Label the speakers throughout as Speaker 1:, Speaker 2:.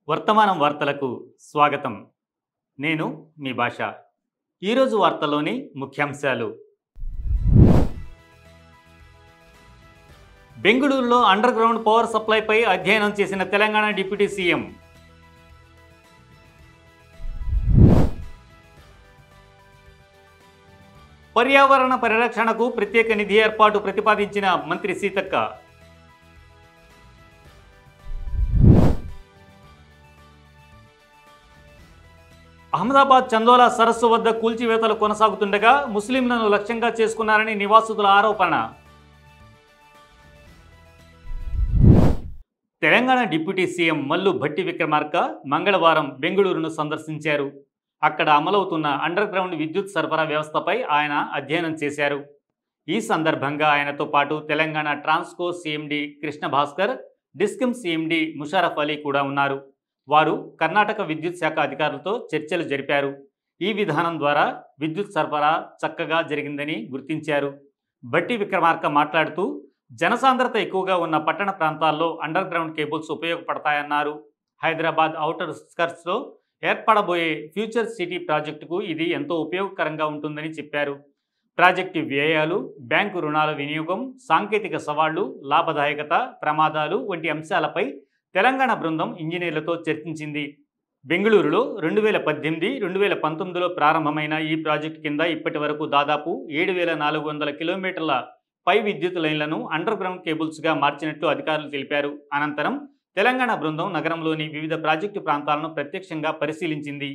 Speaker 1: వర్తమానం వార్తలకు స్వాగతం. నేను మీ భాష. ఈరోజు వార్తల్లోని ముఖ్యాంశాలు. బెంగళూరులో అండర్ గ్రౌండ్ పవర్ సప్లైపై అధ్యయనం చేసిన తెలంగాణ డిప్యూటీ సీఎం. పర్యావరణ పరిరక్షణకు ప్రత్యేక నిధి ఏర్పాటు ప్రతిపాదించిన మంత్రి సీతక్క. అహ్మదాబాద్ చందోలా సరస్సు వద్ద కూల్చివేతలు కొనసాగుతుండగా ముస్లింలను లక్ష్యంగా చేసుకున్నారని నివాసితుల ఆరోపణ. తెలంగాణ డిప్యూటీ సీఎం మల్లు భట్టి విక్రమార్క మంగళవారం బెంగళూరును సందర్శించారు. అక్కడ అమలవుతున్న అండర్ గ్రౌండ్ విద్యుత్ సరఫరా వ్యవస్థపై ఆయన అధ్యయనం చేశారు. ఈ సందర్భంగా ఆయనతో పాటు Telangana Transco CMD Krishna Bhaskar, discom CMD Musharraf Ali కూడా ఉన్నారు. వారు కర్ణాటక విద్యుత్ శాఖ అధికారులతో చర్చలు జరిపారు. ఈ విధానం ద్వారా విద్యుత్ సరఫరా చక్కగా జరిగిందని గుర్తించారు. భట్టి విక్రమార్క మాట్లాడుతూ జనసాంద్రత ఎక్కువగా ఉన్న పట్టణ ప్రాంతాల్లో అండర్ గ్రౌండ్ కేబుల్స్ ఉపయోగపడతాయన్నారు. హైదరాబాద్ ఔటర్ స్కర్ట్స్లో ఏర్పడబోయే ఫ్యూచర్ సిటీ ప్రాజెక్టుకు ఇది ఎంతో ఉపయోగకరంగా ఉంటుందని చెప్పారు. ప్రాజెక్టు వ్యయాలు, బ్యాంకు రుణాల వినియోగం, సాంకేతిక సవాళ్లు, లాభదాయకత, ప్రమాదాలు వంటి అంశాలపై తెలంగాణ బృందం ఇంజనీర్లతో చర్చించింది. బెంగళూరులో 2018-2019లో ప్రారంభమైన ఈ ప్రాజెక్టు కింద ఇప్పటి వరకు దాదాపు 7,400 కిలోమీటర్ల పై విద్యుత్ లైన్లను అండర్ గ్రౌండ్ కేబుల్స్గా మార్చినట్లు అధికారులు తెలిపారు. అనంతరం తెలంగాణ బృందం నగరంలోని వివిధ ప్రాజెక్టు ప్రాంతాలను ప్రత్యక్షంగా పరిశీలించింది.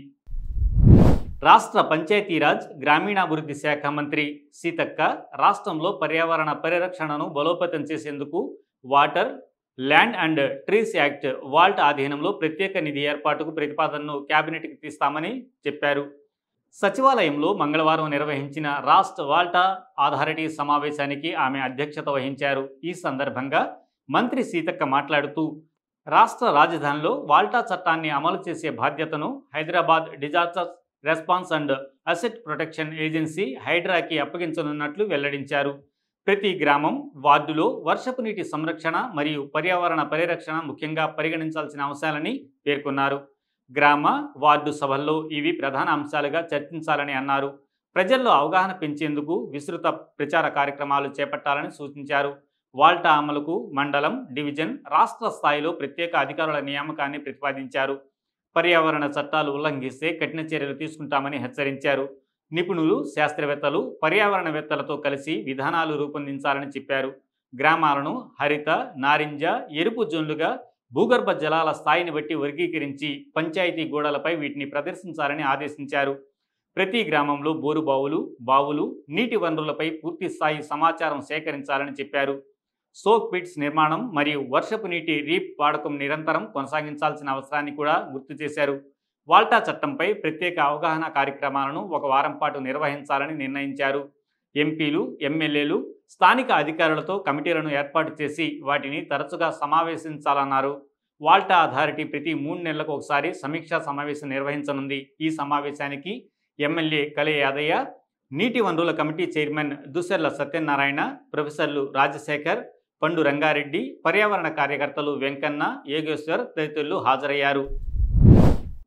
Speaker 1: రాష్ట్ర పంచాయతీరాజ్ గ్రామీణాభివృద్ధి శాఖ మంత్రి సీతక్క రాష్ట్రంలో పర్యావరణ పరిరక్షణను బలోపేతం చేసేందుకు water, land and trees act వాల్ట్ ఆధీనంలో ప్రత్యేక నిధి ఏర్పాటుకు ప్రతిపాదనను కేబినెట్కి తీస్తామని చెప్పారు. సచివాలయంలో మంగళవారం నిర్వహించిన రాష్ట్ర వాల్టా అథారిటీ సమావేశానికి ఆమె అధ్యక్షత వహించారు. ఈ సందర్భంగా మంత్రి సీతక్క మాట్లాడుతూ రాష్ట్ర రాజధానిలో వాల్టా చట్టాన్ని అమలు చేసే బాధ్యతను Hyderabad disaster response and asset protection agency హైడ్రాకి అప్పగించనున్నట్లు వెల్లడించారు. ప్రతి గ్రామం, వార్డులో వర్షపు నీటి సంరక్షణ మరియు పర్యావరణ పరిరక్షణ ముఖ్యంగా పరిగణించాల్సిన అంశాలని పేర్కొన్నారు. గ్రామ, వార్డు సభల్లో ఇవి ప్రధాన అంశాలుగా చర్చించాలని అన్నారు. ప్రజల్లో అవగాహన పెంచేందుకు విస్తృత ప్రచార కార్యక్రమాలు చేపట్టాలని సూచించారు. వాల్టా అమలుకు మండలం, డివిజన్, రాష్ట్ర స్థాయిలో ప్రత్యేక అధికారుల నియామకాన్ని ప్రతిపాదించారు. పర్యావరణ చట్టాలు ఉల్లంఘిస్తే కఠిన చర్యలు తీసుకుంటామని హెచ్చరించారు. నిపుణులు, శాస్త్రవేత్తలు, పర్యావరణవేత్తలతో కలిసి విధానాలు రూపొందించాలని చెప్పారు. గ్రామాలను హరిత, నారింజ, ఎరుపు జోన్లుగా భూగర్భ జలాల స్థాయిని బట్టి వర్గీకరించి పంచాయతీ గోడలపై వీటిని ప్రదర్శించాలని ఆదేశించారు. ప్రతి గ్రామంలో బోరుబావులు, బావులు, నీటి వనరులపై పూర్తి స్థాయి సమాచారం సేకరించాలని చెప్పారు. సోక్ పిట్స్ నిర్మాణం మరియు వర్షపు నీటి రీప్ వాడకం నిరంతరం కొనసాగించాల్సిన అవసరాన్ని కూడా గుర్తు చేశారు. వాల్టా చట్టంపై ప్రత్యేక అవగాహన కార్యక్రమాలను 1 వారం పాటు నిర్వహించాలని నిర్ణయించారు. ఎంపీలు, ఎమ్మెల్యేలు స్థానిక అధికారులతో కమిటీలను ఏర్పాటు చేసి వాటిని తరచుగా సమావేశించాలన్నారు. వాల్టా అథారిటీ ప్రతి 3 నెలలకు ఒకసారి సమీక్షా సమావేశం నిర్వహించనుంది. ఈ సమావేశానికి ఎమ్మెల్యే కలే యాదయ్య, నీటి వనరుల కమిటీ చైర్మన్ దుస్సెర్ల సత్యనారాయణ, ప్రొఫెసర్లు రాజశేఖర్, పండు రంగారెడ్డి, పర్యావరణ కార్యకర్తలు వెంకన్న, యోగేశ్వర్ తదితరులు హాజరయ్యారు.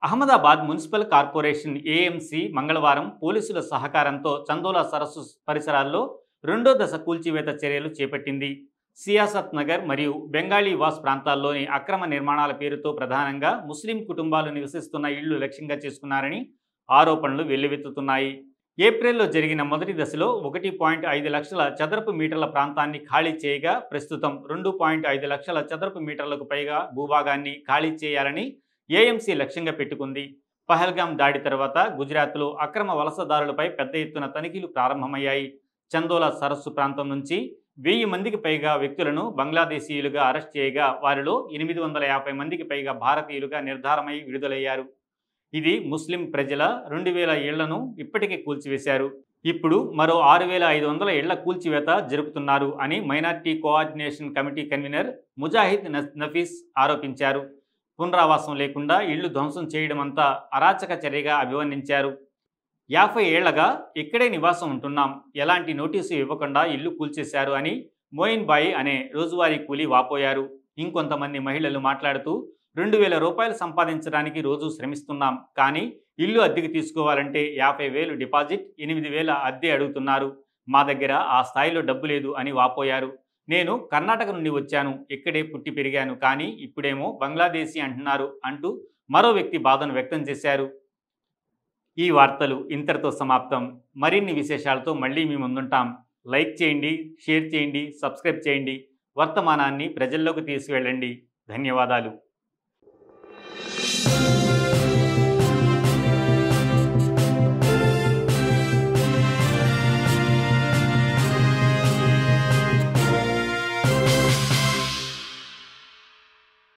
Speaker 1: అహ్మదాబాద్ మున్సిపల్ కార్పొరేషన్ ఏఎంసీ మంగళవారం పోలీసుల సహకారంతో చందోలా సరస్సు పరిసరాల్లో 2వ దశ కూల్చివేత చర్యలు చేపట్టింది. సియాసత్ నగర్ మరియు బెంగాలీ వాస్ ప్రాంతాల్లోని అక్రమ నిర్మాణాల పేరుతో ప్రధానంగా ముస్లిం కుటుంబాలు నివసిస్తున్న ఇళ్లు లక్ష్యంగా చేసుకున్నారని ఆరోపణలు వెల్లువెత్తుతున్నాయి. ఏప్రిల్లో జరిగిన మొదటి దశలో 1.5 లక్షల చదరపు మీటర్ల ప్రాంతాన్ని ఖాళీ చేయగా ప్రస్తుతం 2.5 లక్షల చదరపు మీటర్లకు పైగా భూభాగాన్ని ఖాళీ చేయాలని ఏఎంసీ లక్ష్యంగా పెట్టుకుంది. పహల్గాం దాడి తర్వాత గుజరాత్లో అక్రమ వలసదారులపై పెద్ద ఎత్తున తనిఖీలు ప్రారంభమయ్యాయి. చందోలా సరస్సు ప్రాంతం నుంచి 1000 మందికి పైగా వ్యక్తులను బంగ్లాదేశీయులుగా అరెస్ట్ చేయగా వారిలో 850 మందికి పైగా భారతీయులుగా నిర్ధారమై విడుదలయ్యారు. ఇది ముస్లిం ప్రజల 2000 ఇళ్లను ఇప్పటికే కూల్చివేశారు. ఇప్పుడు మరో 6500 ఇళ్ల కూల్చివేత జరుపుతున్నారు అని minority coordination committee convener Mujahid Nafees ఆరోపించారు. పునరావాసం లేకుండా ఇళ్లు ధ్వంసం చేయడం అంతా అరాచక చర్యగా అభివర్ణించారు. 50 ఏళ్లగా ఇక్కడే నివాసం ఉంటున్నాం, ఎలాంటి నోటీసు ఇవ్వకుండా ఇల్లు కూల్చేశారు అని మోయిన్ బాయి అనే రోజువారీ కూలీ వాపోయారు. ఇంకొంతమంది మహిళలు మాట్లాడుతూ 2,000 రూపాయలు సంపాదించడానికి రోజు శ్రమిస్తున్నాం, కానీ ఇల్లు అద్దెకి తీసుకోవాలంటే 50,000 డిపాజిట్, 8,000 అద్దె అడుగుతున్నారు. మా దగ్గర ఆ స్థాయిలో డబ్బు లేదు అని వాపోయారు. నేను కర్ణాటక నుండి వచ్చాను, ఇక్కడే పుట్టి పెరిగాను, కానీ ఇప్పుడేమో బంగ్లాదేశీ అంటున్నారు అంటూ మరో వ్యక్తి బాధను వ్యక్తం చేశారు. ఈ వార్తలు ఇంతటితో సమాప్తం. మరిన్ని విశేషాలతో మళ్ళీ మీ ముందుంటాం. లైక్ చేయండి, షేర్ చేయండి, సబ్స్క్రైబ్ చేయండి. వర్తమానాన్ని ప్రజల్లోకి తీసుకువెళ్ళండి. ధన్యవాదాలు.